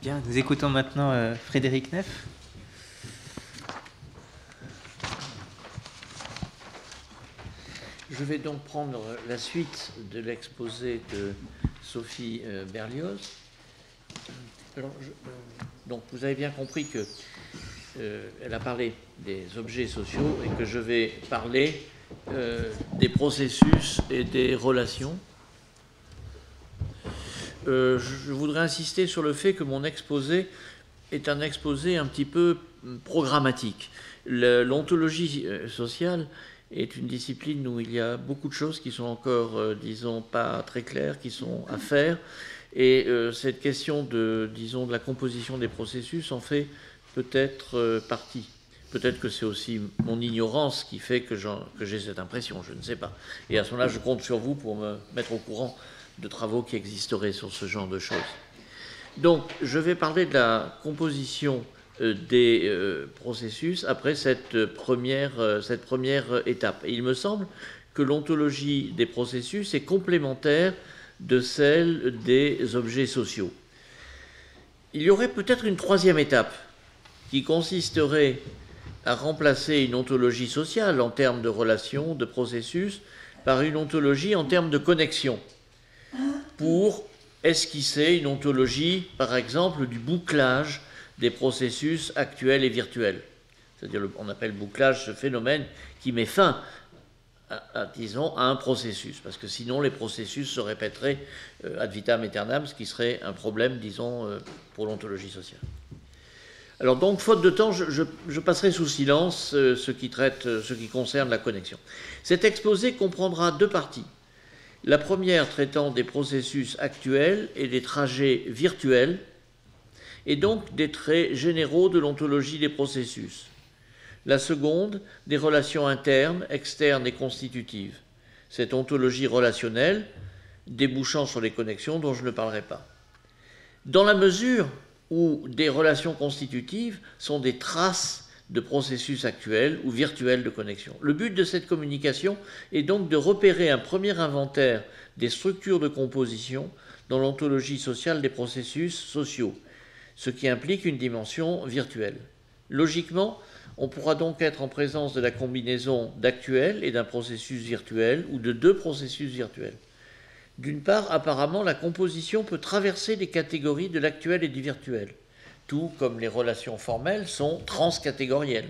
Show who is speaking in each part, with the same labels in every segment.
Speaker 1: Bien, nous écoutons maintenant Frédéric Neff.
Speaker 2: Je vais donc prendre la suite de l'exposé de Sophie Berlioz. Alors, donc vous avez bien compris que elle a parlé des objets sociaux et que je vais parler des processus et des relations. Je voudrais insister sur le fait que mon exposé est un exposé un petit peu programmatique. L'ontologie sociale est une discipline où il y a beaucoup de choses qui sont encore, disons, pas très claires, qui sont à faire. Et cette question de la composition des processus en fait peut-être partie. Peut-être que c'est aussi mon ignorance qui fait que j'ai cette impression, je ne sais pas. Et à ce moment-là, je compte sur vous pour me mettre au courant de travaux qui existeraient sur ce genre de choses. Donc, je vais parler de la composition des processus après cette première étape. Et il me semble que l'ontologie des processus est complémentaire de celle des objets sociaux. Il y aurait peut-être une troisième étape qui consisterait à remplacer une ontologie sociale en termes de relations, de processus, par une ontologie en termes de connexion, pour esquisser une ontologie, par exemple, du bouclage des processus actuels et virtuels. C'est-à-dire, on appelle bouclage ce phénomène qui met fin disons, à un processus, parce que sinon les processus se répéteraient ad vitam aeternam, ce qui serait un problème, disons, pour l'ontologie sociale. Alors donc, faute de temps, je passerai sous silence ce qui concerne la connexion. Cet exposé comprendra deux parties. La première traitant des processus actuels et des trajets virtuels, et donc des traits généraux de l'ontologie des processus. La seconde, des relations internes, externes et constitutives. Cette ontologie relationnelle, débouchant sur les connexions dont je ne parlerai pas. Dans la mesure où des relations constitutives sont des traces de processus actuels ou virtuels de connexion. Le but de cette communication est donc de repérer un premier inventaire des structures de composition dans l'ontologie sociale des processus sociaux, ce qui implique une dimension virtuelle. Logiquement, on pourra donc être en présence de la combinaison d'actuel et d'un processus virtuel ou de deux processus virtuels. D'une part, apparemment, la composition peut traverser les catégories de l'actuel et du virtuel, tout comme les relations formelles sont transcatégorielles.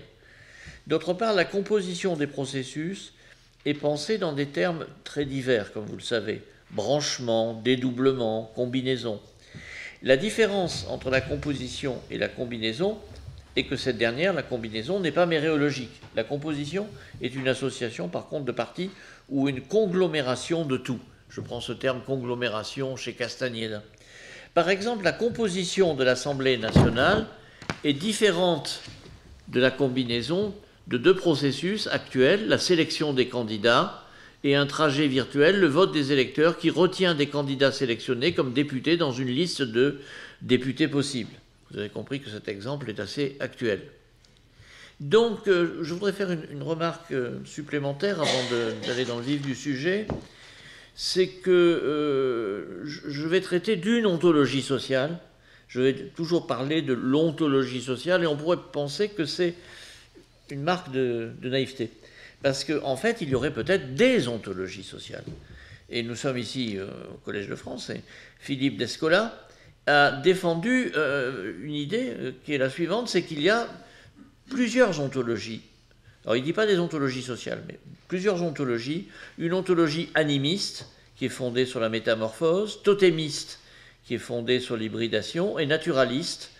Speaker 2: D'autre part, la composition des processus est pensée dans des termes très divers, comme vous le savez, branchement, dédoublement, combinaison. La différence entre la composition et la combinaison est que cette dernière, la combinaison, n'est pas méréologique. La composition est une association, par contre, de parties ou une conglomération de tout. Je prends ce terme conglomération chez Castagneda. Par exemple, la composition de l'Assemblée nationale est différente de la combinaison de deux processus actuels, la sélection des candidats et un trajet virtuel, le vote des électeurs qui retient des candidats sélectionnés comme députés dans une liste de députés possibles. Vous avez compris que cet exemple est assez actuel. Donc, je voudrais faire une remarque supplémentaire avant d'aller dans le vif du sujet. C'est que je vais traiter d'une ontologie sociale. Je vais toujours parler de l'ontologie sociale et on pourrait penser que c'est une marque de naïveté. Parce qu'en fait, il y aurait peut-être des ontologies sociales. Et nous sommes ici au Collège de France et Philippe Descola a défendu une idée qui est la suivante, c'est qu'il y a plusieurs ontologies. Alors il ne dit pas des ontologies sociales, mais plusieurs ontologies. Une ontologie animiste, qui est fondée sur la métamorphose, totémiste, qui est fondée sur l'hybridation, et naturaliste,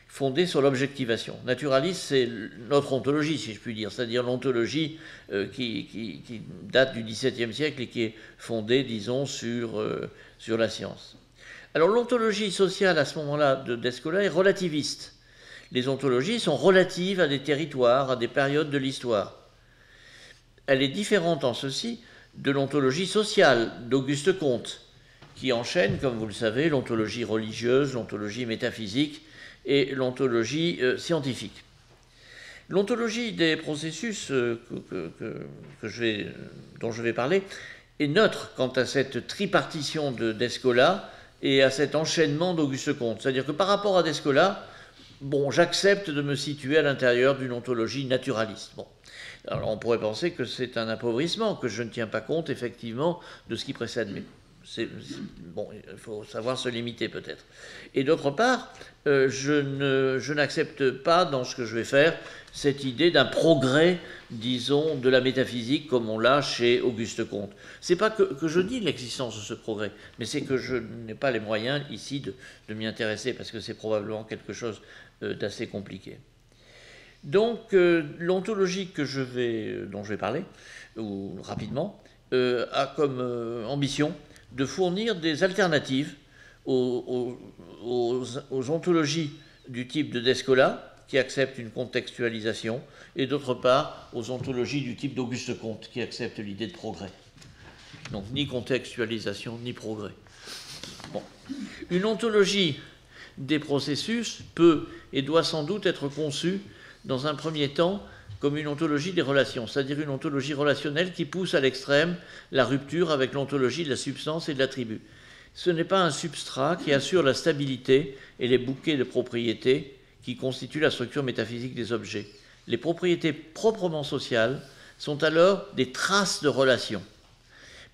Speaker 2: fondée sur l'objectivation. Naturaliste, c'est notre ontologie, si je puis dire, c'est-à-dire l'ontologie qui date du XVIIe siècle et qui est fondée, disons, sur la science. Alors l'ontologie sociale à ce moment-là de Descola est relativiste. Les ontologies sont relatives à des territoires, à des périodes de l'histoire. Elle est différente en ceci de l'ontologie sociale d'Auguste Comte, qui enchaîne, comme vous le savez, l'ontologie religieuse, l'ontologie métaphysique et l'ontologie scientifique. L'ontologie des processus dont je vais parler est neutre quant à cette tripartition de Descola et à cet enchaînement d'Auguste Comte. C'est-à-dire que par rapport à Descola, bon, j'accepte de me situer à l'intérieur d'une ontologie naturaliste. Bon. Alors on pourrait penser que c'est un appauvrissement, que je ne tiens pas compte effectivement de ce qui précède, mais bon, il faut savoir se limiter peut-être. Et d'autre part, je n'accepte pas dans ce que je vais faire cette idée d'un progrès, disons, de la métaphysique comme on l'a chez Auguste Comte. C'est pas que je nie l'existence de ce progrès, mais c'est que je n'ai pas les moyens ici de m'y intéresser parce que c'est probablement quelque chose d'assez compliqué. Donc, l'ontologie dont je vais parler, ou rapidement, a comme ambition de fournir des alternatives aux ontologies du type de Descola, qui acceptent une contextualisation, et d'autre part aux ontologies du type d'Auguste Comte, qui acceptent l'idée de progrès. Donc, ni contextualisation, ni progrès. Bon. Une ontologie des processus peut et doit sans doute être conçue dans un premier temps comme une ontologie des relations, c'est-à-dire une ontologie relationnelle qui pousse à l'extrême la rupture avec l'ontologie de la substance et de l'attribut. Ce n'est pas un substrat qui assure la stabilité et les bouquets de propriétés qui constituent la structure métaphysique des objets. Les propriétés proprement sociales sont alors des traces de relations.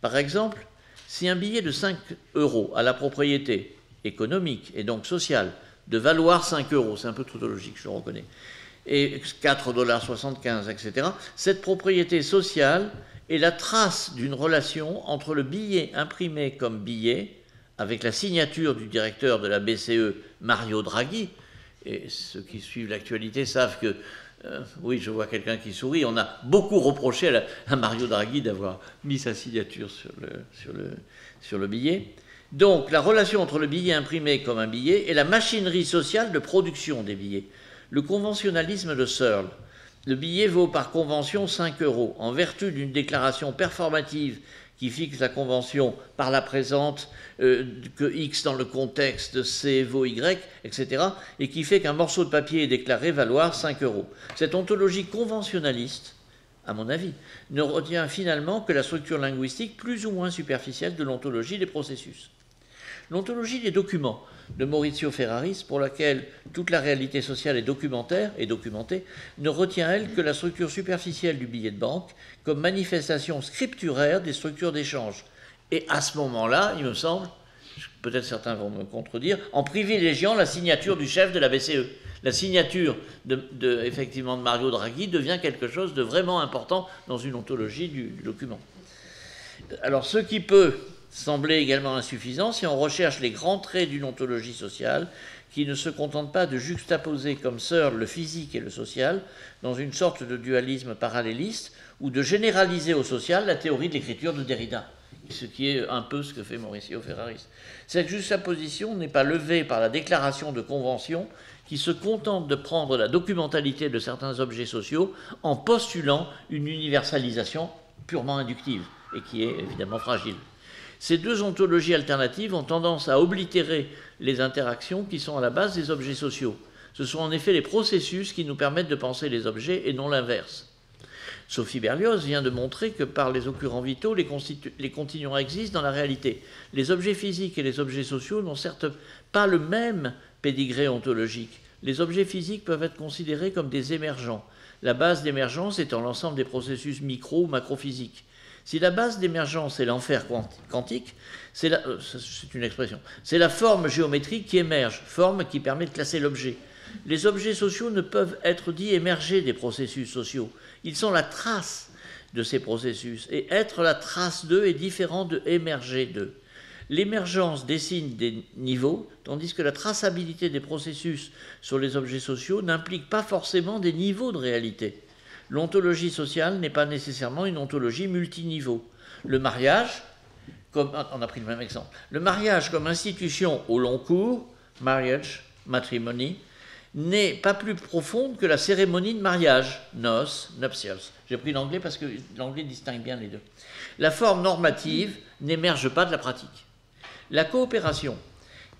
Speaker 2: Par exemple, si un billet de 5 € a la propriété économique et donc sociale de valoir 5 €, c'est un peu tautologique, je le reconnais, et 4,75 $, etc., cette propriété sociale est la trace d'une relation entre le billet imprimé comme billet, avec la signature du directeur de la BCE, Mario Draghi, et ceux qui suivent l'actualité savent que, oui, je vois quelqu'un qui sourit, on a beaucoup reproché à Mario Draghi d'avoir mis sa signature sur le billet. Donc, la relation entre le billet imprimé comme un billet et la machinerie sociale de production des billets. Le conventionnalisme de Searle. Le billet vaut par convention 5 € en vertu d'une déclaration performative qui fixe la convention par la présente que X dans le contexte C vaut Y, etc., et qui fait qu'un morceau de papier est déclaré valoir 5 €. Cette ontologie conventionnaliste, à mon avis, ne retient finalement que la structure linguistique plus ou moins superficielle de l'ontologie des processus. L'ontologie des documents de Maurizio Ferraris, pour laquelle toute la réalité sociale est documentaire et documentée, ne retient, elle, que la structure superficielle du billet de banque comme manifestation scripturaire des structures d'échange. Et à ce moment-là, il me semble, peut-être certains vont me contredire, en privilégiant la signature du chef de la BCE. La signature effectivement de Mario Draghi devient quelque chose de vraiment important dans une ontologie du document. Alors, ce qui peut semblait également insuffisant si on recherche les grands traits d'une ontologie sociale qui ne se contente pas de juxtaposer comme Searle le physique et le social dans une sorte de dualisme paralléliste ou de généraliser au social la théorie de l'écriture de Derrida, ce qui est un peu ce que fait Maurizio Ferraris. Cette juxtaposition n'est pas levée par la déclaration de convention qui se contente de prendre la documentalité de certains objets sociaux en postulant une universalisation purement inductive et qui est évidemment fragile. Ces deux ontologies alternatives ont tendance à oblitérer les interactions qui sont à la base des objets sociaux. Ce sont en effet les processus qui nous permettent de penser les objets et non l'inverse. Sophie Berlioz vient de montrer que par les occurrents vitaux, les continuums existent dans la réalité. Les objets physiques et les objets sociaux n'ont certes pas le même pédigré ontologique. Les objets physiques peuvent être considérés comme des émergents, la base d'émergence étant l'ensemble des processus micro- ou macrophysiques. Si la base d'émergence est l'enfer quantique, c'est une expression, c'est la forme géométrique qui émerge, forme qui permet de classer l'objet. Les objets sociaux ne peuvent être dits émerger des processus sociaux. Ils sont la trace de ces processus. Et être la trace d'eux est différent de émerger d'eux. L'émergence dessine des niveaux, tandis que la traçabilité des processus sur les objets sociaux n'implique pas forcément des niveaux de réalité. L'ontologie sociale n'est pas nécessairement une ontologie multiniveau. Le mariage, on a pris le même exemple, le mariage comme institution au long cours, marriage, matrimony, n'est pas plus profonde que la cérémonie de mariage, noces, nuptials. J'ai pris l'anglais parce que l'anglais distingue bien les deux. La forme normative n'émerge pas de la pratique. La coopération,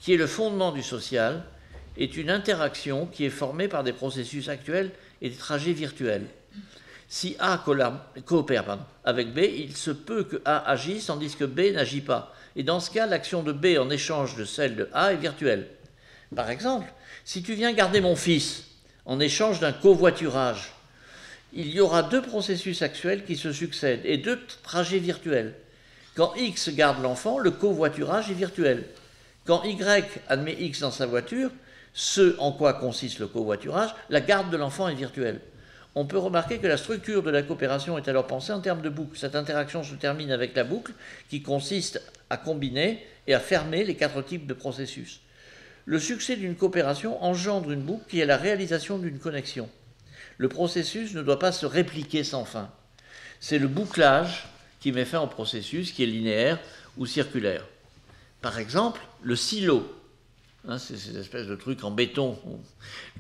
Speaker 2: qui est le fondement du social, est une interaction qui est formée par des processus actuels et des trajets virtuels. Si A coopère avec B, il se peut que A agisse tandis que B n'agit pas. Et dans ce cas, l'action de B en échange de celle de A est virtuelle. Par exemple, si tu viens garder mon fils en échange d'un covoiturage, il y aura deux processus actuels qui se succèdent et deux trajets virtuels. Quand X garde l'enfant, le covoiturage est virtuel. Quand Y admet X dans sa voiture, ce en quoi consiste le covoiturage, la garde de l'enfant est virtuelle. On peut remarquer que la structure de la coopération est alors pensée en termes de boucle. Cette interaction se termine avec la boucle qui consiste à combiner et à fermer les quatre types de processus. Le succès d'une coopération engendre une boucle qui est la réalisation d'une connexion. Le processus ne doit pas se répliquer sans fin. C'est le bouclage qui met fin au processus qui est linéaire ou circulaire. Par exemple, le silo. C'est cette espèce de truc en béton.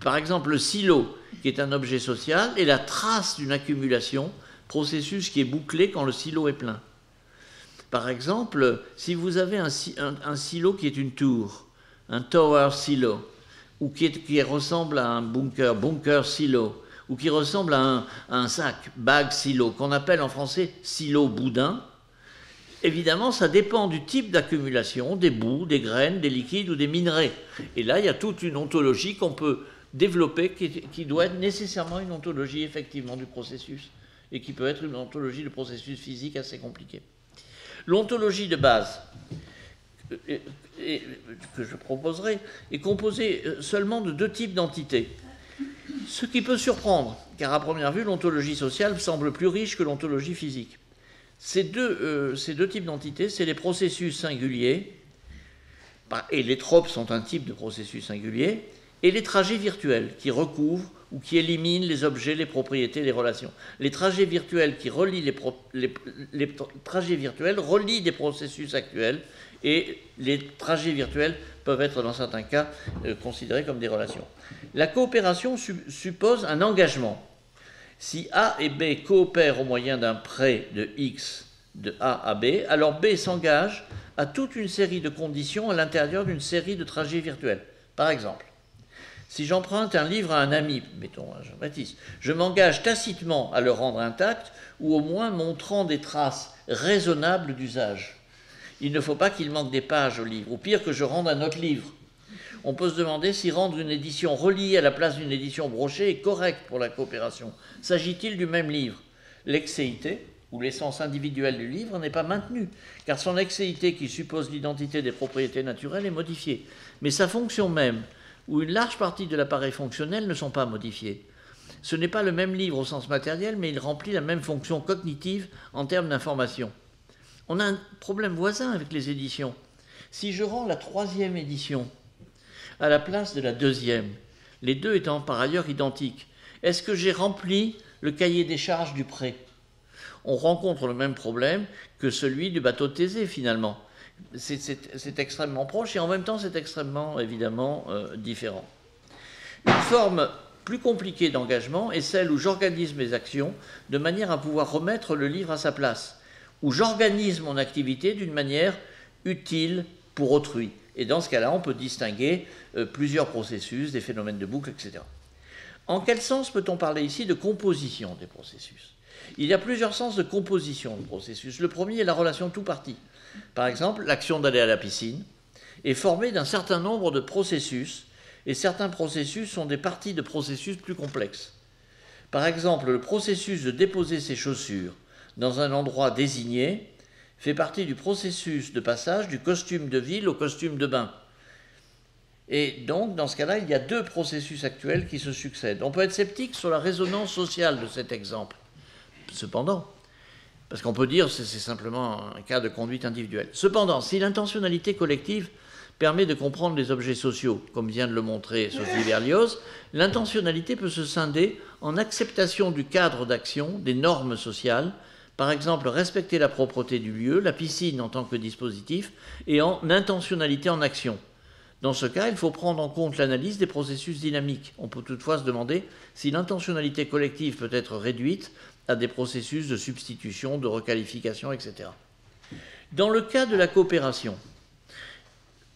Speaker 2: Par exemple, le silo, qui est un objet social, est la trace d'une accumulation, processus qui est bouclé quand le silo est plein. Par exemple, si vous avez un silo qui est une tour, un tower silo, ou qui ressemble à un bunker silo, ou qui ressemble à un sac, bag silo, qu'on appelle en français silo boudin, évidemment, ça dépend du type d'accumulation, des bouts, des graines, des liquides ou des minerais. Et là, il y a toute une ontologie qu'on peut développer qui doit être nécessairement une ontologie effectivement du processus et qui peut être une ontologie de processus physique assez compliquée. L'ontologie de base que je proposerai est composée seulement de deux types d'entités. Ce qui peut surprendre, car à première vue, l'ontologie sociale semble plus riche que l'ontologie physique. Ces deux types d'entités, c'est les processus singuliers, et les tropes sont un type de processus singulier, et les trajets virtuels qui recouvrent ou qui éliminent les objets, les propriétés, les relations. Les trajets virtuels qui relient les trajets virtuels relient des processus actuels, et les trajets virtuels peuvent être dans certains cas considérés comme des relations. La coopération suppose un engagement. Si A et B coopèrent au moyen d'un prêt de X de A à B, alors B s'engage à toute une série de conditions à l'intérieur d'une série de trajets virtuels. Par exemple, si j'emprunte un livre à un ami, mettons Jean-Baptiste, je m'engage tacitement à le rendre intact ou au moins montrant des traces raisonnables d'usage. Il ne faut pas qu'il manque des pages au livre, ou pire que je rende un autre livre. On peut se demander si rendre une édition reliée à la place d'une édition brochée est correct pour la coopération. S'agit-il du même livre? L'excéité, ou l'essence individuelle du livre, n'est pas maintenue, car son excéité, qui suppose l'identité des propriétés naturelles, est modifiée. Mais sa fonction même, ou une large partie de l'appareil fonctionnel, ne sont pas modifiées. Ce n'est pas le même livre au sens matériel, mais il remplit la même fonction cognitive en termes d'information. On a un problème voisin avec les éditions. Si je rends la 3e édition à la place de la 2e, les deux étant par ailleurs identiques, est-ce que j'ai rempli le cahier des charges du prêt? On rencontre le même problème que celui du bateau de Thésée, finalement. C'est extrêmement proche et en même temps c'est extrêmement, évidemment, différent. Une forme plus compliquée d'engagement est celle où j'organise mes actions de manière à pouvoir remettre le livre à sa place, où j'organise mon activité d'une manière utile pour autrui. Et dans ce cas-là, on peut distinguer plusieurs processus, des phénomènes de boucle, etc. En quel sens peut-on parler ici de composition des processus? Il y a plusieurs sens de composition de processus. Le premier est la relation tout-parti. Par exemple, l'action d'aller à la piscine est formée d'un certain nombre de processus, et certains processus sont des parties de processus plus complexes. Par exemple, le processus de déposer ses chaussures dans un endroit désigné fait partie du processus de passage du costume de ville au costume de bain. Et donc, dans ce cas-là, il y a deux processus actuels qui se succèdent. On peut être sceptique sur la résonance sociale de cet exemple. Cependant, parce qu'on peut dire que c'est simplement un cas de conduite individuelle. Cependant, si l'intentionnalité collective permet de comprendre les objets sociaux, comme vient de le montrer Sophie Berlioz, l'intentionnalité peut se scinder en acceptation du cadre d'action, des normes sociales, par exemple respecter la propreté du lieu, la piscine en tant que dispositif, et en intentionnalité en action. Dans ce cas, il faut prendre en compte l'analyse des processus dynamiques. On peut toutefois se demander si l'intentionnalité collective peut être réduite à des processus de substitution, de requalification, etc. Dans le cas de la coopération,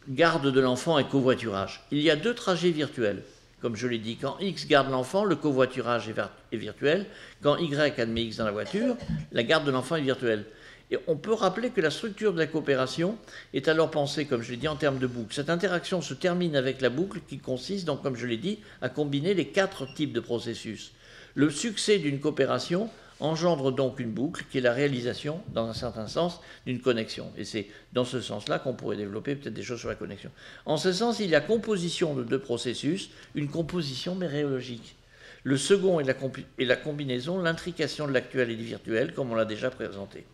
Speaker 2: garde de l'enfant et covoiturage, il y a deux trajets virtuels Comme je l'ai dit, quand X garde l'enfant, le covoiturage est virtuel. Quand Y admet X dans la voiture, la garde de l'enfant est virtuelle. Et on peut rappeler que la structure de la coopération est alors pensée, comme je l'ai dit, en termes de boucle. Cette interaction se termine avec la boucle qui consiste, donc, comme je l'ai dit, à combiner les 4 types de processus. Le succès d'une coopération engendre donc une boucle qui est la réalisation, dans un certain sens, d'une connexion. Et c'est dans ce sens-là qu'on pourrait développer peut-être des choses sur la connexion. En ce sens, il y a composition de 2 processus, une composition méréologique. Le second est la combinaison, l'intrication de l'actuel et du virtuel, comme on l'a déjà présenté.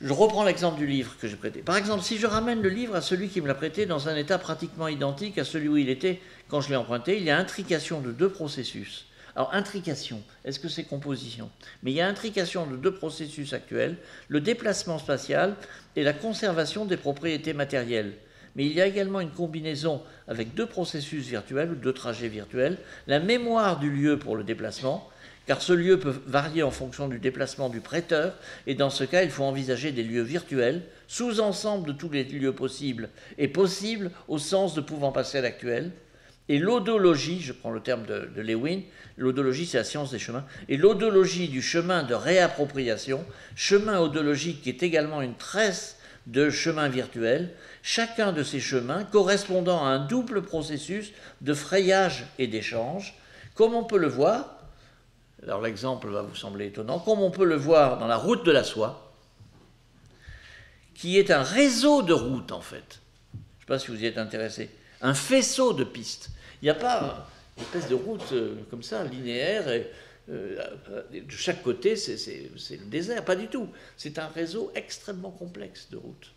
Speaker 2: Je reprends l'exemple du livre que j'ai prêté. Par exemple, si je ramène le livre à celui qui me l'a prêté dans un état pratiquement identique à celui où il était quand je l'ai emprunté, il y a intrication de 2 processus. Alors, intrication, est-ce que c'est composition? Mais il y a intrication de 2 processus actuels, le déplacement spatial et la conservation des propriétés matérielles. Mais il y a également une combinaison avec 2 processus virtuels ou 2 trajets virtuels, la mémoire du lieu pour le déplacement, car ce lieu peut varier en fonction du déplacement du prêteur, et dans ce cas, il faut envisager des lieux virtuels, sous-ensemble de tous les lieux possibles, et possibles au sens de pouvant passer à l'actuel. Et l'odologie, je prends le terme de Lewin, l'odologie c'est la science des chemins, et l'odologie du chemin de réappropriation, chemin odologique qui est également une tresse de chemins virtuels, chacun de ces chemins correspondant à un double processus de frayage et d'échange, comme on peut le voir, alors l'exemple va vous sembler étonnant, comme on peut le voir dans la route de la soie, qui est un réseau de routes en fait. Je ne sais pas si vous y êtes intéressé. Un faisceau de pistes. Il n'y a pas une espèce de route comme ça, linéaire, et de chaque côté, c'est le désert. Pas du tout. C'est un réseau extrêmement complexe de routes.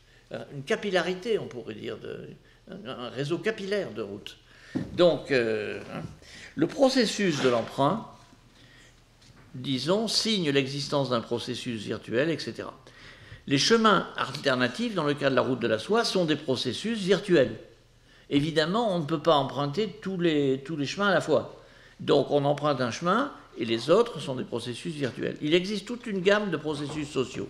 Speaker 2: Une capillarité, on pourrait dire, un réseau capillaire de routes. Donc, le processus de l'emprunt, disons, signe l'existence d'un processus virtuel, etc. Les chemins alternatifs, dans le cas de la route de la soie, sont des processus virtuels. Évidemment, on ne peut pas emprunter tous les chemins à la fois. Donc, on emprunte un chemin et les autres sont des processus virtuels. Il existe toute une gamme de processus sociaux.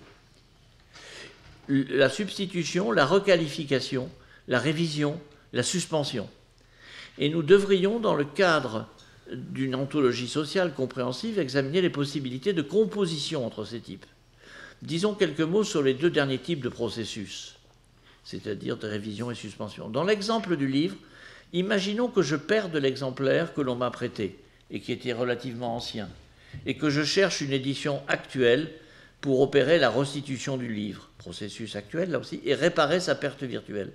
Speaker 2: La substitution, la requalification, la révision, la suspension. Et nous devrions, dans le cadre d'une ontologie sociale compréhensive, examiner les possibilités de composition entre ces types. Disons quelques mots sur les 2 derniers types de processus, c'est-à-dire de révision et suspension. Dans l'exemple du livre, imaginons que je perde l'exemplaire que l'on m'a prêté et qui était relativement ancien, et que je cherche une édition actuelle pour opérer la restitution du livre, processus actuel là aussi, et réparer sa perte virtuelle.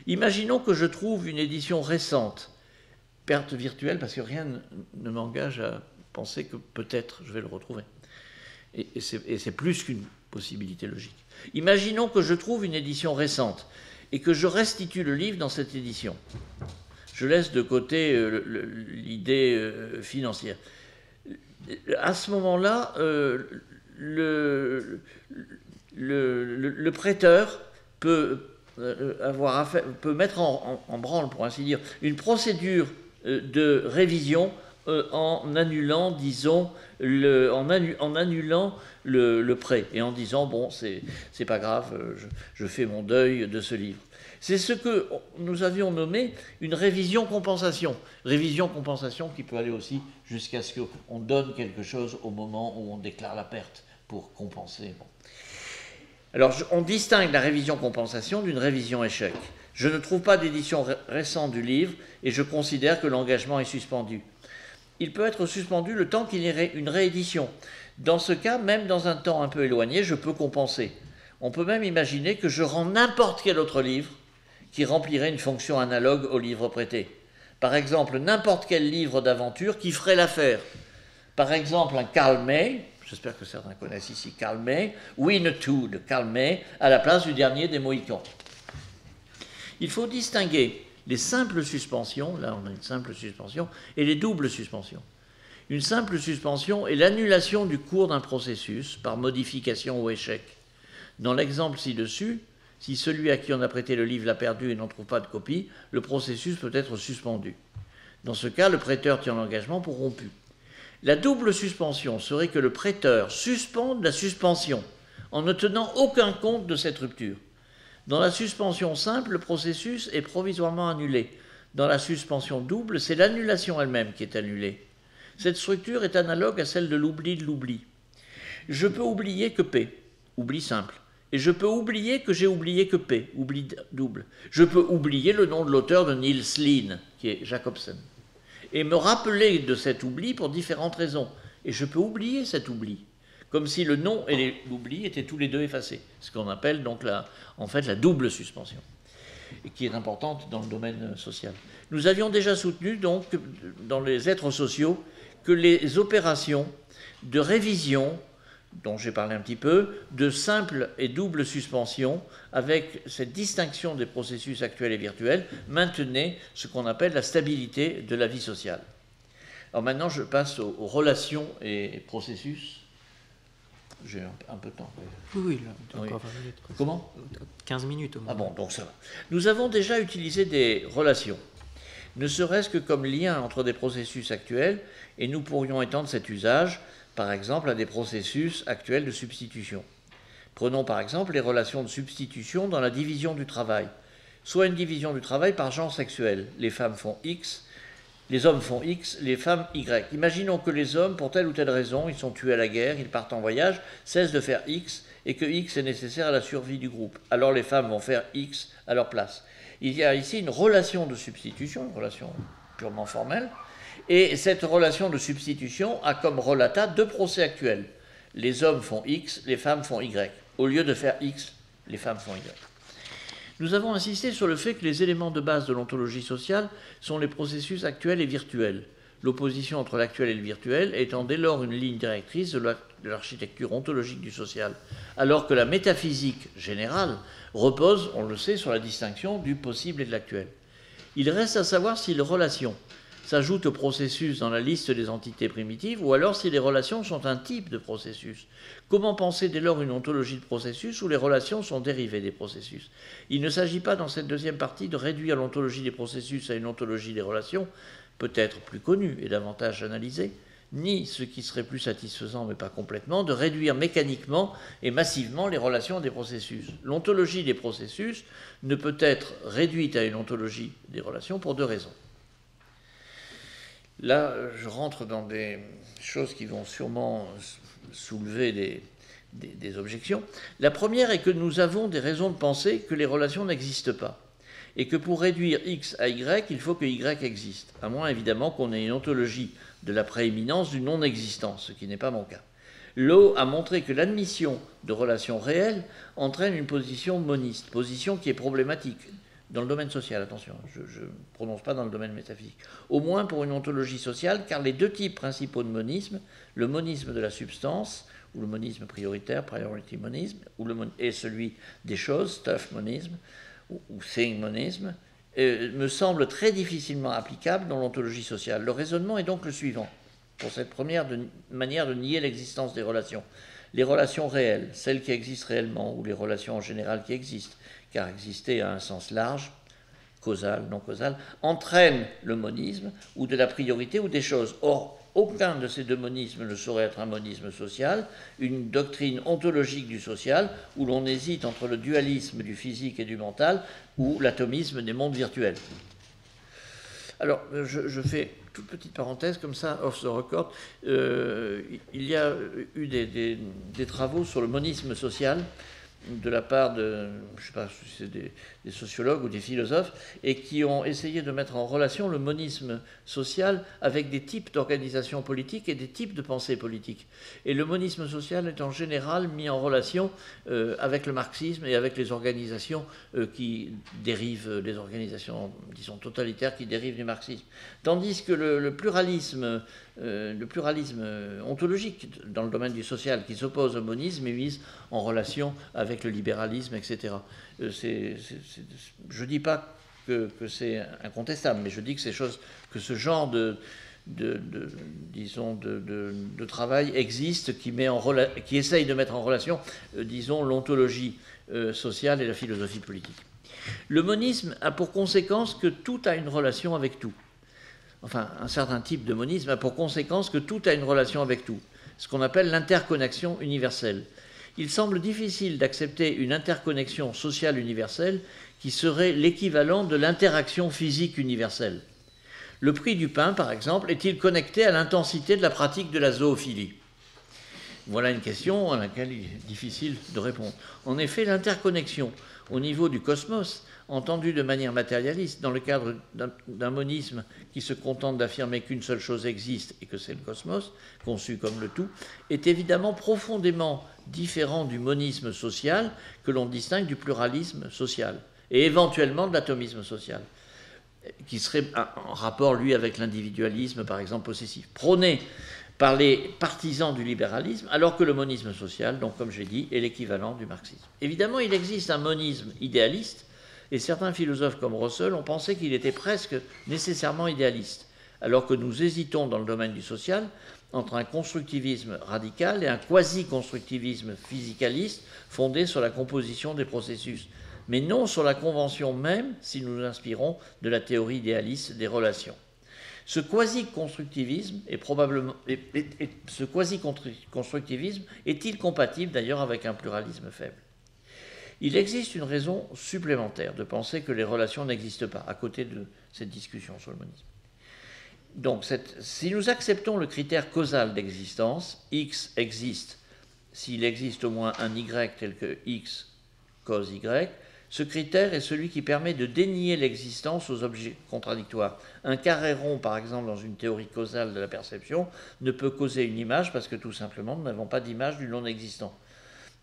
Speaker 2: Imaginons que je trouve une édition récente, perte virtuelle parce que rien ne m'engage à penser que peut-être je vais le retrouver. Et c'est plus qu'une possibilité logique. Imaginons que je trouve une édition récente et que je restitue le livre dans cette édition. Je laisse de côté l'idée financière. À ce moment-là, le prêteur peut mettre en branle, pour ainsi dire, une procédure de révision en annulant, disons, en annulant le prêt et en disant bon, c'est pas grave, je fais mon deuil de ce livre. C'est ce que nous avions nommé une révision-compensation. Révision-compensation qui peut aller aussi jusqu'à ce qu'on donne quelque chose au moment où on déclare la perte pour compenser. Bon. Alors, on distingue la révision-compensation d'une révision-échec. Je ne trouve pas d'édition récente du livre et je considère que l'engagement est suspendu. Il peut être suspendu le temps qu'il y ait une réédition. Dans ce cas, même dans un temps un peu éloigné, je peux compenser. On peut même imaginer que je rends n'importe quel autre livre qui remplirait une fonction analogue au livre prêté. Par exemple, n'importe quel livre d'aventure qui ferait l'affaire. Par exemple, un Karl May, j'espère que certains connaissent ici Karl May, Winnetou de Karl May, à la place du dernier des Mohicans. Il faut distinguer les simples suspensions, là on a une simple suspension, et les doubles suspensions. Une simple suspension est l'annulation du cours d'un processus par modification ou échec. Dans l'exemple ci-dessus, si celui à qui on a prêté le livre l'a perdu et n'en trouve pas de copie, le processus peut être suspendu. Dans ce cas, le prêteur tient l'engagement pour rompu. La double suspension serait que le prêteur suspende la suspension en ne tenant aucun compte de cette rupture. Dans la suspension simple, le processus est provisoirement annulé. dans la suspension double, c'est l'annulation elle-même qui est annulée. Cette structure est analogue à celle de l'oubli de l'oubli. Je peux oublier que P, oubli simple, et je peux oublier que j'ai oublié que P, oubli double. Je peux oublier le nom de l'auteur de Niels Lien, qui est Jacobsen, et me rappeler de cet oubli pour différentes raisons. Et je peux oublier cet oubli, comme si le nom et l'oubli étaient tous les deux effacés, ce qu'on appelle donc en fait la double suspension, et qui est importante dans le domaine social. Nous avions déjà soutenu donc dans les êtres sociaux que les opérations de révision, dont j'ai parlé un petit peu, de simple et double suspension, avec cette distinction des processus actuels et virtuels, maintenaient ce qu'on appelle la stabilité de la vie sociale. Alors maintenant, je passe aux relations et processus. J'ai un peu de temps.
Speaker 1: Oui, là,
Speaker 2: Oui.
Speaker 1: encore 20 minutes.
Speaker 2: Comment ?
Speaker 1: 15 minutes au moins.
Speaker 2: Ah bon, donc ça va. Nous avons déjà utilisé des relations, ne serait-ce que comme lien entre des processus actuels, et nous pourrions étendre cet usage, par exemple, à des processus actuels de substitution. Prenons par exemple les relations de substitution dans la division du travail, soit une division du travail par genre sexuel. Les femmes font X, les hommes font X, les femmes Y. Imaginons que les hommes, pour telle ou telle raison, ils sont tués à la guerre, ils partent en voyage, cessent de faire X, et que X est nécessaire à la survie du groupe. Alors les femmes vont faire X à leur place. Il y a ici une relation de substitution, une relation purement formelle, et cette relation de substitution a comme relata deux procès actuels. Les hommes font X, les femmes font Y. Au lieu de faire X, les femmes font Y. Nous avons insisté sur le fait que les éléments de base de l'ontologie sociale sont les processus actuels et virtuels, l'opposition entre l'actuel et le virtuel étant dès lors une ligne directrice de l'architecture ontologique du social, alors que la métaphysique générale repose, on le sait, sur la distinction du possible et de l'actuel. Il reste à savoir si les relations s'ajoutent au processus dans la liste des entités primitives, ou alors si les relations sont un type de processus. Comment penser dès lors une ontologie de processus où les relations sont dérivées des processus ? Il ne s'agit pas dans cette deuxième partie de réduire l'ontologie des processus à une ontologie des relations, peut-être plus connue et davantage analysée, ni, ce qui serait plus satisfaisant mais pas complètement, de réduire mécaniquement et massivement les relations des processus. L'ontologie des processus ne peut être réduite à une ontologie des relations pour deux raisons. Là, je rentre dans des choses qui vont sûrement soulever des objections. La première est que nous avons des raisons de penser que les relations n'existent pas, et que pour réduire X à Y, il faut que Y existe, à moins évidemment qu'on ait une ontologie de la prééminence du non-existence, ce qui n'est pas mon cas. Lowe a montré que l'admission de relations réelles entraîne une position moniste, position qui est problématique. Dans le domaine social, attention, je ne prononce pas dans le domaine métaphysique. Au moins pour une ontologie sociale, car les deux types principaux de monisme, le monisme de la substance, ou le monisme prioritaire, priority monisme, et celui des choses, stuff monisme, ou thing monisme, me semblent très difficilement applicables dans l'ontologie sociale. Le raisonnement est donc le suivant, pour cette première manière de nier l'existence des relations. Les relations réelles, celles qui existent réellement, ou les relations en général qui existent, car exister a un sens large, causal, non causal, entraîne le monisme, ou de la priorité, ou des choses. Or, aucun de ces deux monismes ne saurait être un monisme social, une doctrine ontologique du social, où l'on hésite entre le dualisme du physique et du mental, ou l'atomisme des mondes virtuels. Alors, je fais toute petite parenthèse, comme ça, off the record. Il y a eu des travaux sur le monisme social, de la part de, je ne sais pas si c'est des sociologues ou des philosophes, et qui ont essayé de mettre en relation le monisme social avec des types d'organisations politiques et des types de pensées politiques. Et le monisme social est en général mis en relation avec le marxisme et avec les organisations qui dérivent, les organisations, disons, totalitaires qui dérivent du marxisme. Tandis que le pluralisme ontologique dans le domaine du social qui s'oppose au monisme est mis en relation avec le libéralisme, etc. Je ne dis pas que c'est incontestable, mais je dis que ce genre de travail existe, qui essaye de mettre en relation, disons, l'ontologie sociale et la philosophie politique. Le monisme a pour conséquence que tout a une relation avec tout. Enfin, un certain type de monisme a pour conséquence que tout a une relation avec tout, ce qu'on appelle l'interconnexion universelle. Il semble difficile d'accepter une interconnexion sociale universelle qui serait l'équivalent de l'interaction physique universelle. Le prix du pain, par exemple, est-il connecté à l'intensité de la pratique de la zoophilie? Voilà une question à laquelle il est difficile de répondre. En effet, l'interconnexion au niveau du cosmos, entendue de manière matérialiste, dans le cadre d'un monisme qui se contente d'affirmer qu'une seule chose existe et que c'est le cosmos, conçu comme le tout, est évidemment profondément différent du monisme social que l'on distingue du pluralisme social et éventuellement de l'atomisme social, qui serait en rapport, lui, avec l'individualisme, par exemple, possessif, prôné par les partisans du libéralisme, alors que le monisme social, donc comme j'ai dit, est l'équivalent du marxisme. Évidemment, il existe un monisme idéaliste, et certains philosophes comme Russell ont pensé qu'il était presque nécessairement idéaliste, alors que nous hésitons dans le domaine du social entre un constructivisme radical et un quasi-constructivisme physicaliste fondé sur la composition des processus, mais non sur la convention même si nous nous inspirons de la théorie idéaliste des relations. Ce quasi-constructivisme est-il compatible d'ailleurs avec un pluralisme faible? Il existe une raison supplémentaire de penser que les relations n'existent pas, à côté de cette discussion sur le monisme. Donc, si nous acceptons le critère causal d'existence, X existe s'il existe au moins un Y tel que X cause Y, ce critère est celui qui permet de dénier l'existence aux objets contradictoires. Un carré rond, par exemple, dans une théorie causale de la perception, ne peut causer une image parce que tout simplement, nous n'avons pas d'image du non-existant.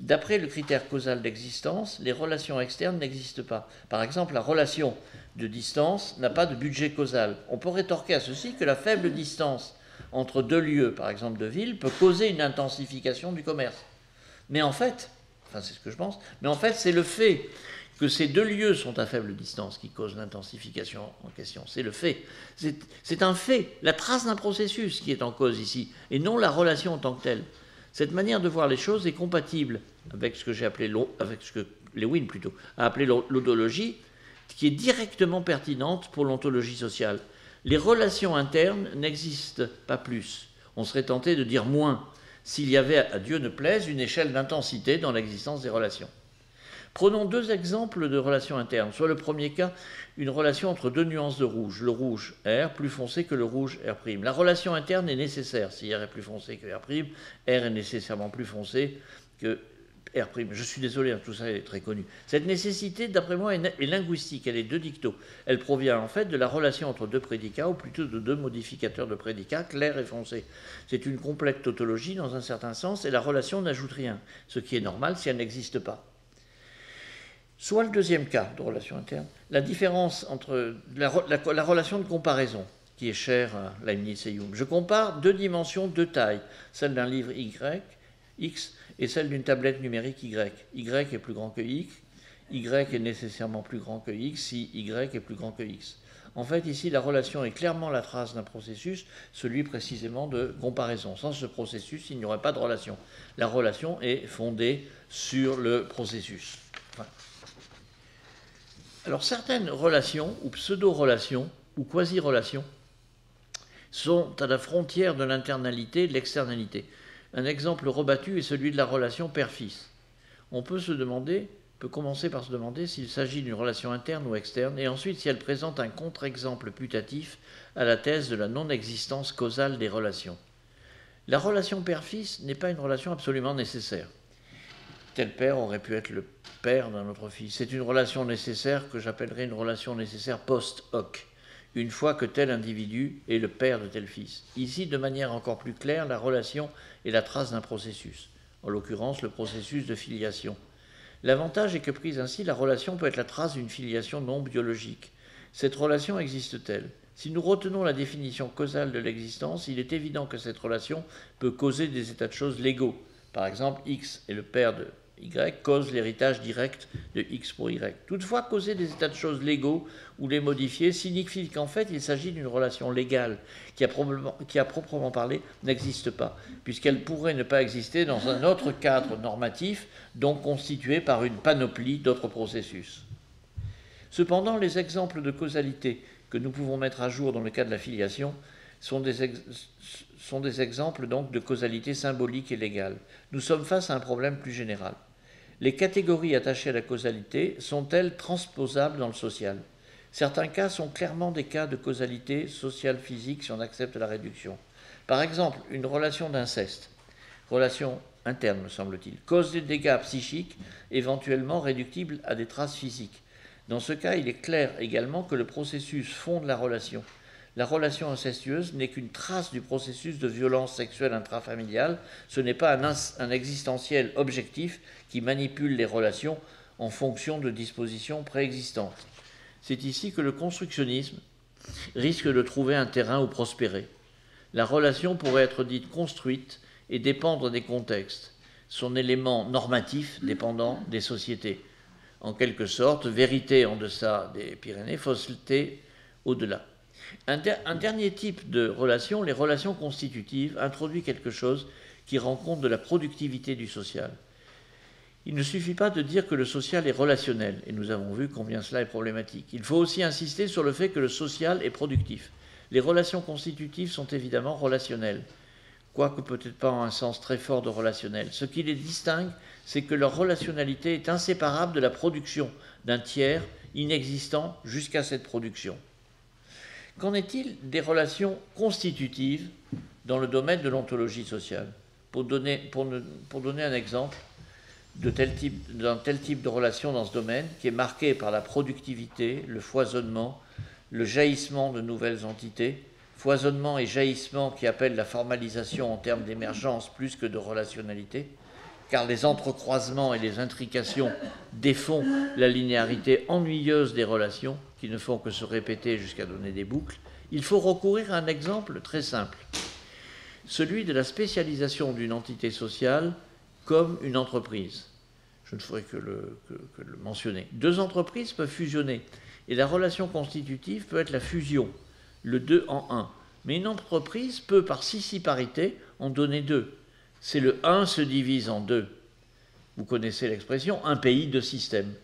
Speaker 2: D'après le critère causal d'existence, les relations externes n'existent pas. Par exemple, la relation de distance n'a pas de budget causal. On peut rétorquer à ceci que la faible distance entre deux lieux, par exemple de ville, peut causer une intensification du commerce. Mais en fait, c'est ce que je pense, mais en fait, c'est le fait que ces deux lieux sont à faible distance qui cause l'intensification en question. C'est le fait. C'est un fait, la trace d'un processus qui est en cause ici, et non la relation en tant que telle. Cette manière de voir les choses est compatible avec ce que j'ai appelé, avec ce que Lewin plutôt a appelé l'odologie, qui est directement pertinente pour l'ontologie sociale. Les relations internes n'existent pas plus. On serait tenté de dire moins, s'il y avait, à Dieu ne plaise, une échelle d'intensité dans l'existence des relations. Prenons deux exemples de relations internes. Soit le premier cas, une relation entre deux nuances de rouge. Le rouge R plus foncé que le rouge R'. La relation interne est nécessaire. Si R est plus foncé que R', R est nécessairement plus foncé que R'. Je suis désolé, tout ça est très connu. Cette nécessité, d'après moi, est linguistique. Elle est de dicto. Elle provient en fait de la relation entre deux prédicats, ou plutôt de deux modificateurs de prédicats, clair et foncé. C'est une complète tautologie dans un certain sens, et la relation n'ajoute rien, ce qui est normal si elle n'existe pas. Soit le deuxième cas de relation interne, la différence entre la relation de comparaison, qui est chère à Leibniz et Hume. Je compare deux dimensions, deux tailles, celle d'un livre Y, X, et celle d'une tablette numérique Y. Y est plus grand que X, Y est nécessairement plus grand que X si Y est plus grand que X. En fait, ici, la relation est clairement la trace d'un processus, celui précisément de comparaison. Sans ce processus, il n'y aurait pas de relation. La relation est fondée sur le processus. Voilà. Alors, certaines relations, ou pseudo-relations, ou quasi-relations, sont à la frontière de l'internalité et de l'externalité. Un exemple rebattu est celui de la relation père-fils. On peut commencer par se demander s'il s'agit d'une relation interne ou externe, et ensuite si elle présente un contre-exemple putatif à la thèse de la non-existence causale des relations. La relation père-fils n'est pas une relation absolument nécessaire. Tel père aurait pu être le père d'un autre fils. C'est une relation nécessaire que j'appellerais une relation nécessaire post-hoc, une fois que tel individu est le père de tel fils. Ici, de manière encore plus claire, la relation est la trace d'un processus, en l'occurrence le processus de filiation. L'avantage est que, prise ainsi, la relation peut être la trace d'une filiation non biologique. Cette relation existe-t-elle? Si nous retenons la définition causale de l'existence, il est évident que cette relation peut causer des états de choses légaux. Par exemple, X est le père de Y, cause l'héritage direct de X pour Y. Toutefois, causer des états de choses légaux ou les modifier signifie qu'en fait, il s'agit d'une relation légale qui, à proprement parler, n'existe pas, puisqu'elle pourrait ne pas exister dans un autre cadre normatif, donc constitué par une panoplie d'autres processus. Cependant, les exemples de causalité que nous pouvons mettre à jour dans le cas de la filiation sont des exemples donc de causalité symbolique et légale. Nous sommes face à un problème plus général. Les catégories attachées à la causalité sont-elles transposables dans le social? Certains cas sont clairement des cas de causalité sociale physique si on accepte la réduction. Par exemple, une relation d'inceste, relation interne me semble-t-il, cause des dégâts psychiques éventuellement réductibles à des traces physiques. Dans ce cas, il est clair également que le processus fonde la relation. La relation incestueuse n'est qu'une trace du processus de violence sexuelle intrafamiliale, ce n'est pas un existentiel objectif qui manipule les relations en fonction de dispositions préexistantes. C'est ici que le constructionnisme risque de trouver un terrain où prospérer. La relation pourrait être dite construite et dépendre des contextes, son élément normatif dépendant des sociétés. En quelque sorte, vérité en deçà des Pyrénées, fausseté au-delà. Un dernier type de relation, les relations constitutives, introduit quelque chose qui rend compte de la productivité du social. Il ne suffit pas de dire que le social est relationnel, et nous avons vu combien cela est problématique. Il faut aussi insister sur le fait que le social est productif. Les relations constitutives sont évidemment relationnelles, quoique peut-être pas en un sens très fort de relationnel. Ce qui les distingue, c'est que leur relationnalité est inséparable de la production d'un tiers inexistant jusqu'à cette production. Qu'en est-il des relations constitutives dans le domaine de l'ontologie sociale? Pour donner un exemple d'un tel type de relation dans ce domaine, qui est marqué par la productivité, le foisonnement, le jaillissement de nouvelles entités, foisonnement et jaillissement qui appellent la formalisation en termes d'émergence plus que de relationnalité, car les entrecroisements et les intrications défont la linéarité ennuyeuse des relations, qui ne font que se répéter jusqu'à donner des boucles, il faut recourir à un exemple très simple, celui de la spécialisation d'une entité sociale comme une entreprise. Je ne ferai que le mentionner. Deux entreprises peuvent fusionner, et la relation constitutive peut être la fusion, le 2 en 1. Mais une entreprise peut, par scissiparité, en donner 2. C'est le 1 se divise en 2. Vous connaissez l'expression, un pays, deux systèmes.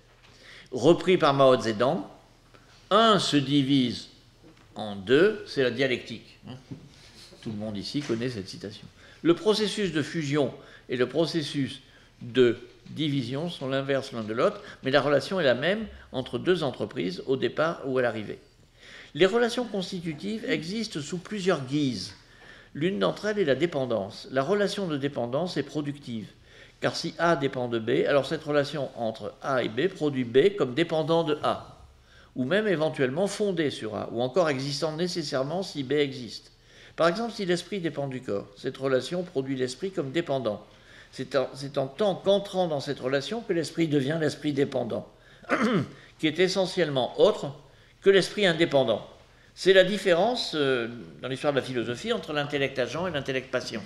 Speaker 2: Repris par Mao Zedong, 1 se divise en 2, c'est la dialectique. Tout le monde ici connaît cette citation. Le processus de fusion et le processus de division sont l'inverse l'un de l'autre, mais la relation est la même entre deux entreprises au départ ou à l'arrivée. Les relations constitutives existent sous plusieurs guises. L'une d'entre elles est la dépendance. La relation de dépendance est productive, car si A dépend de B, alors cette relation entre A et B produit B comme dépendant de A, ou même éventuellement fondée sur A, ou encore existant nécessairement si B existe. Par exemple, si l'esprit dépend du corps, cette relation produit l'esprit comme dépendant. C'est en tant qu'entrant dans cette relation que l'esprit devient l'esprit dépendant, qui est essentiellement autre que l'esprit indépendant. C'est la différence, dans l'histoire de la philosophie, entre l'intellect agent et l'intellect patient.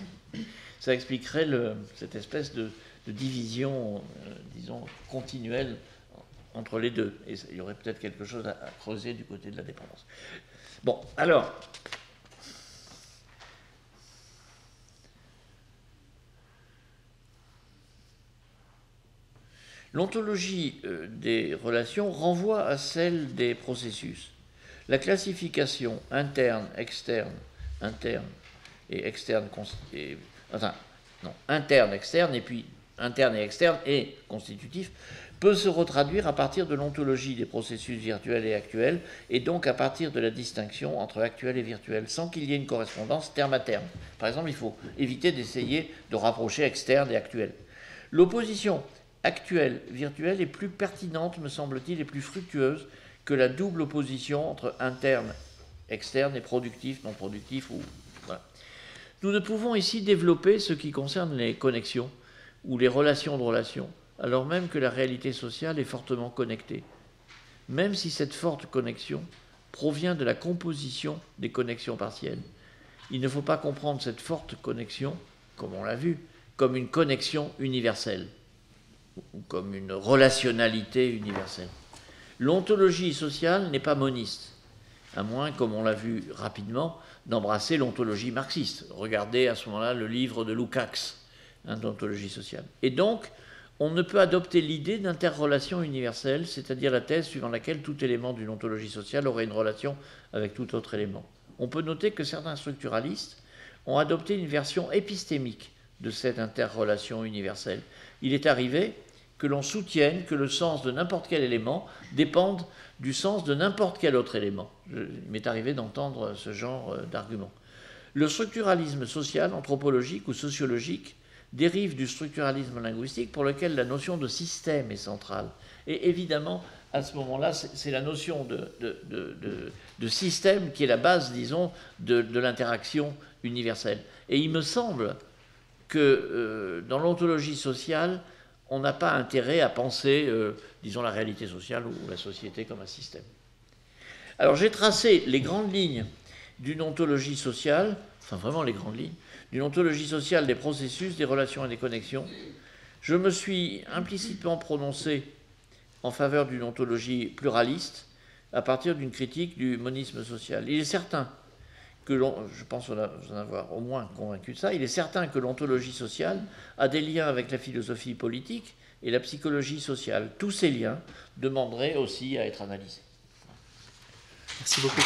Speaker 2: Ça expliquerait cette espèce de division, disons, continuelle entre les deux. Et il y aurait peut-être quelque chose à creuser du côté de la dépendance. Bon, alors... L'ontologie des relations renvoie à celle des processus. La classification interne et externe, et puis interne et externe et constitutif, peut se retraduire à partir de l'ontologie des processus virtuels et actuels, et donc à partir de la distinction entre actuel et virtuel, sans qu'il y ait une correspondance terme à terme. Par exemple, il faut éviter d'essayer de rapprocher externe et actuel. L'opposition actuelle, virtuelle, est plus pertinente, me semble-t-il, et plus fructueuse que la double opposition entre interne, externe et productif, non productif. Voilà. Nous ne pouvons ici développer ce qui concerne les connexions ou les relations de relations, alors même que la réalité sociale est fortement connectée. Même si cette forte connexion provient de la composition des connexions partielles. Il ne faut pas comprendre cette forte connexion, comme on l'a vu, comme une connexion universelle, ou comme une relationnalité universelle. L'ontologie sociale n'est pas moniste, à moins, comme on l'a vu rapidement, d'embrasser l'ontologie marxiste. Regardez à ce moment-là le livre de Lukács, d'ontologie sociale. Et donc, on ne peut adopter l'idée d'interrelation universelle, c'est-à-dire la thèse suivant laquelle tout élément d'une ontologie sociale aurait une relation avec tout autre élément. On peut noter que certains structuralistes ont adopté une version épistémique de cette interrelation universelle. Il est arrivé que l'on soutienne que le sens de n'importe quel élément dépende du sens de n'importe quel autre élément. Il m'est arrivé d'entendre ce genre d'argument. Le structuralisme social, anthropologique ou sociologique dérive du structuralisme linguistique pour lequel la notion de système est centrale. Et évidemment, à ce moment-là, c'est la notion de système qui est la base, disons, de l'interaction universelle. Et il me semble que dans l'ontologie sociale, on n'a pas intérêt à penser, disons, la réalité sociale ou la société comme un système. Alors j'ai tracé les grandes lignes d'une ontologie sociale, enfin vraiment les grandes lignes, d'une ontologie sociale des processus, des relations et des connexions. Je me suis implicitement prononcé en faveur d'une ontologie pluraliste à partir d'une critique du monisme social. Il est certain que je pense vous en avoir au moins convaincu de ça, il est certain que l'ontologie sociale a des liens avec la philosophie politique et la psychologie sociale. Tous ces liens demanderaient aussi à être analysés.
Speaker 1: Merci beaucoup.